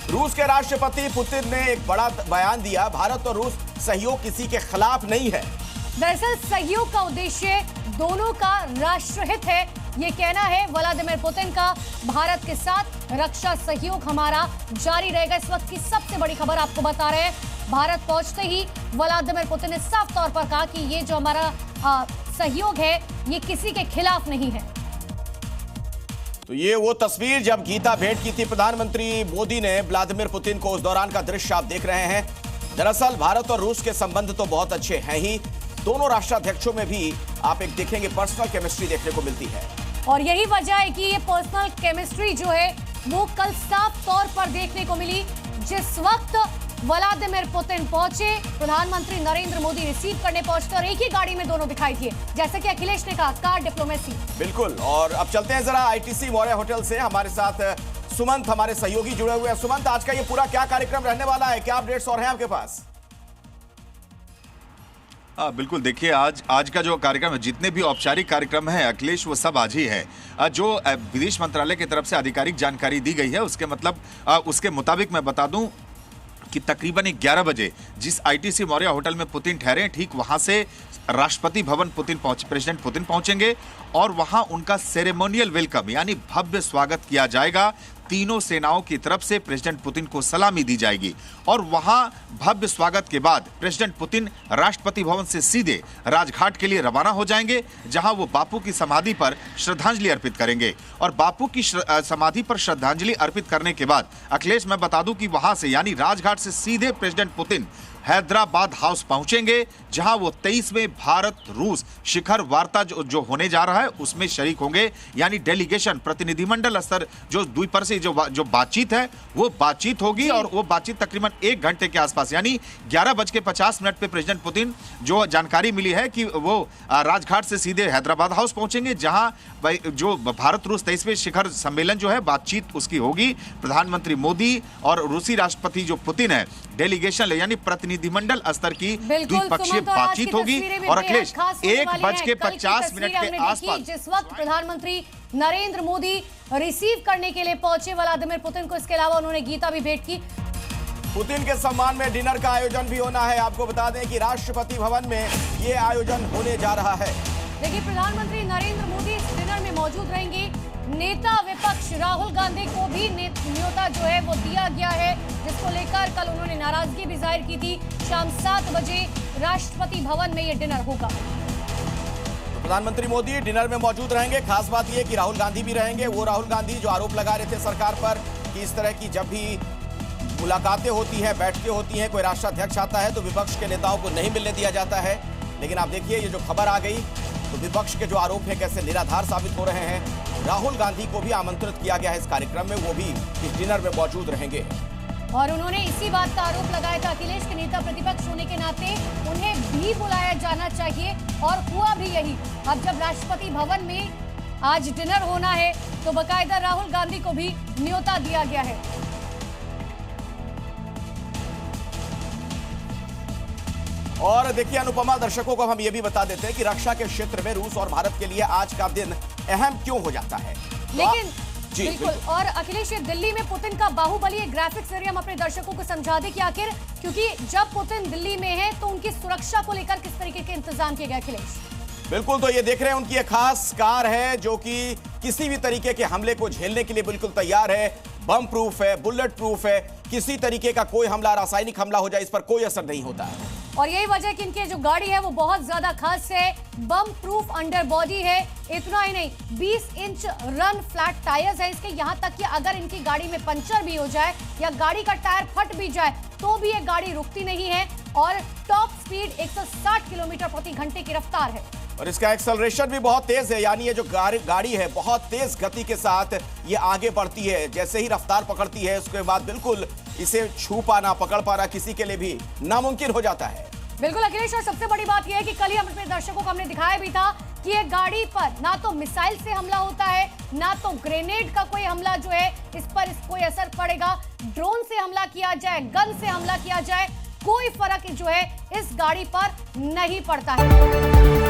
रूस के राष्ट्रपति पुतिन ने एक बड़ा बयान दिया, भारत और रूस सहयोग किसी के खिलाफ नहीं है। दरअसल सहयोग का उद्देश्य दोनों का राष्ट्रहित है, ये कहना है व्लादिमीर पुतिन का। भारत के साथ रक्षा सहयोग हमारा जारी रहेगा। इस वक्त की सबसे बड़ी खबर आपको बता रहे हैं। भारत पहुंचते ही व्लादिमीर पुतिन ने साफ तौर पर कहा कि ये जो हमारा सहयोग है ये किसी के खिलाफ नहीं है। तो ये वो तस्वीर जब गीता भेंट की थी प्रधानमंत्री मोदी ने व्लादिमीर पुतिन को, उस दौरान का दृश्य आप देख रहे हैं। दरअसल भारत और रूस के संबंध तो बहुत अच्छे हैं ही, दोनों राष्ट्राध्यक्षों में भी आप एक देखेंगे पर्सनल केमिस्ट्री देखने को मिलती है। और यही वजह है कि ये पर्सनल केमिस्ट्री जो है वो कल साफ तौर पर देखने को मिली। जिस वक्त व्लादिमीर पुतिन पहुंचे, प्रधानमंत्री नरेंद्र मोदी रिसीव करने पहुंचते और एक ही गाड़ी में दोनों दिखाई दिए। जैसे कि अखिलेश ने कहा, कार डिप्लोमेसी। बिल्कुल। और अब चलते हैं जरा आईटीसी मौर्य होटल से, हमारे साथ सुमंत हमारे सहयोगी जुड़े हुए हैं। सुमंत, आज का ये पूरा क्या कार्यक्रम रहने वाला है, क्या अपडेट्स और हैं आपके पास? बिल्कुल, देखिए आज का जो कार्यक्रम है, जितने भी औपचारिक कार्यक्रम है अखिलेश, वो सब आज ही है। जो विदेश मंत्रालय की तरफ से आधिकारिक जानकारी दी गई है उसके मुताबिक मैं बता दूं कि तकरीबन 11 बजे जिस आईटीसी मौर्य होटल में पुतिन ठहरे, ठीक वहां से राष्ट्रपति भवन प्रेसिडेंट पुतिन पहुंचेंगे और वहां उनका सेरेमोनियल वेलकम यानी भव्य स्वागत किया जाएगा। तीनों सेनाओं की तरफ से प्रेसिडेंट पुतिन को सलामी दी जाएगी और वहां भव्य स्वागत के बाद प्रेसिडेंट पुतिन राष्ट्रपति भवन से सीधे राजघाट के लिए रवाना हो जाएंगे, जहां वो बापू की समाधि पर श्रद्धांजलि अर्पित करेंगे। और बापू की समाधि पर श्रद्धांजलि अर्पित करने के बाद अखिलेश, मैं बता दूं कि वहां से यानी राजघाट से सीधे प्रेसिडेंट पुतिन हैदराबाद हाउस पहुंचेंगे, जहां वो 23वें भारत रूस शिखर वार्ता जो होने जा रहा है उसमें शरीक होंगे। यानी डेलीगेशन, प्रतिनिधिमंडल स्तर जो द्विपक्षीय जो बातचीत है वो बातचीत होगी और वो बातचीत तकरीबन 1 घंटे के आसपास यानी 11:50 पे प्रेसिडेंट पुतिन, जो जानकारी मिली है कि वो राजघाट से सीधे हैदराबाद हाउस पहुंचेंगे, जहां जो भारत रूस 23वें शिखर सम्मेलन जो है बातचीत उसकी होगी। प्रधानमंत्री मोदी और रूसी राष्ट्रपति जो पुतिन है, डेलीगेशन यानी प्रतिनिधिमंडल स्तर की द्विपक्षीय बातचीत होगी। और अखिलेश 1:50 के आसपास जिस वक्त प्रधानमंत्री नरेंद्र मोदी रिसीव करने के लिए पहुंचे व्लादिमीर पुतिन को, इसके अलावा उन्होंने गीता भी भेंट की। पुतिन के सम्मान में डिनर का आयोजन भी होना है। आपको बता दें कि राष्ट्रपति भवन में ये आयोजन होने जा रहा है। देखिए, प्रधानमंत्री नरेंद्र मोदी इस डिनर में मौजूद रहेंगे। नेता विपक्ष राहुल गांधी को भी न्योता जो है वो दिया गया है, जिसको लेकर कल उन्होंने नाराजगी भी जाहिर की थी। शाम 7 बजे राष्ट्रपति भवन में ये डिनर होगा। तो प्रधानमंत्री मोदी डिनर में मौजूद रहेंगे। खास बात यह कि राहुल गांधी भी रहेंगे। वो राहुल गांधी जो आरोप लगा रहे थे सरकार पर कि इस तरह की जब भी मुलाकातें होती हैं, बैठकें होती हैं, कोई राष्ट्राध्यक्ष आता है तो विपक्ष के नेताओं को नहीं मिलने दिया जाता है। लेकिन आप देखिए, ये जो खबर आ गई तो विपक्ष के जो आरोप हैं कैसे निराधार साबित हो रहे हैं। राहुल गांधी को भी आमंत्रित किया गया है इस कार्यक्रम में, वो भी इस डिनर में मौजूद रहेंगे। और उन्होंने इसी बात का आरोप लगाया था, अखिलेश के नेता प्रतिपक्ष होने के नाते उन्हें भी बुलाया जाना चाहिए, और हुआ भी यही। अब जब राष्ट्रपति भवन में आज डिनर होना है तो बाकायदा राहुल गांधी को भी न्योता दिया गया है। और देखिए अनुपमा, दर्शकों को हम ये भी बता देते हैं कि रक्षा के क्षेत्र में रूस और भारत के लिए आज का दिन अहम क्यों हो जाता है। लेकिन बिल्कुल। और अखिलेश, दिल्ली में पुतिन का बाहुबली ग्राफिक्स जरिए हम अपने दर्शकों को समझा दें कि आखिर, क्योंकि जब पुतिन दिल्ली में है तो उनकी सुरक्षा को लेकर किस तरीके के इंतजाम किए गए अखिलेश? बिल्कुल, तो ये देख रहे हैं उनकी एक खास कार है जो कि किसी भी तरीके के हमले को झेलने के लिए बिल्कुल तैयार है। बम प्रूफ है, बुलेट प्रूफ है, किसी तरीके का कोई हमला, रासायनिक हमला हो जाए इस पर कोई असर नहीं होता है। और यही वजह कि इनकी जो गाड़ी है वो बहुत ज्यादा खास है, बम प्रूफ अंडर बॉडी है। इतना ही नहीं, 20 इंच रन फ्लैट टायर्स है इसके, यहाँ तक कि अगर इनकी गाड़ी में पंचर भी हो जाए या गाड़ी का टायर फट भी जाए तो भी ये गाड़ी रुकती नहीं है। और टॉप स्पीड 160 किलोमीटर प्रति घंटे की रफ्तार है। और इसका एक्सेलरेशन भी बहुत तेज है, यानी ये जो गाड़ी है बहुत तेज गति के साथ ये आगे बढ़ती है। जैसे ही रफ्तार पकड़ती है उसके बाद बिल्कुल इसे छू पाना, पकड़ पाना किसी के लिए भी नामुमकिन हो जाता है। बिल्कुल अखिलेश, और सबसे बड़ी बात यह है कि कल ही हम अपने दर्शकों को हमने दिखाया भी था कि ये गाड़ी पर ना तो मिसाइल से हमला होता है, ना तो ग्रेनेड का कोई हमला जो है इस पर कोई असर पड़ेगा। ड्रोन से हमला किया जाए, गन से हमला किया जाए, कोई फर्क जो है इस गाड़ी पर नहीं पड़ता है।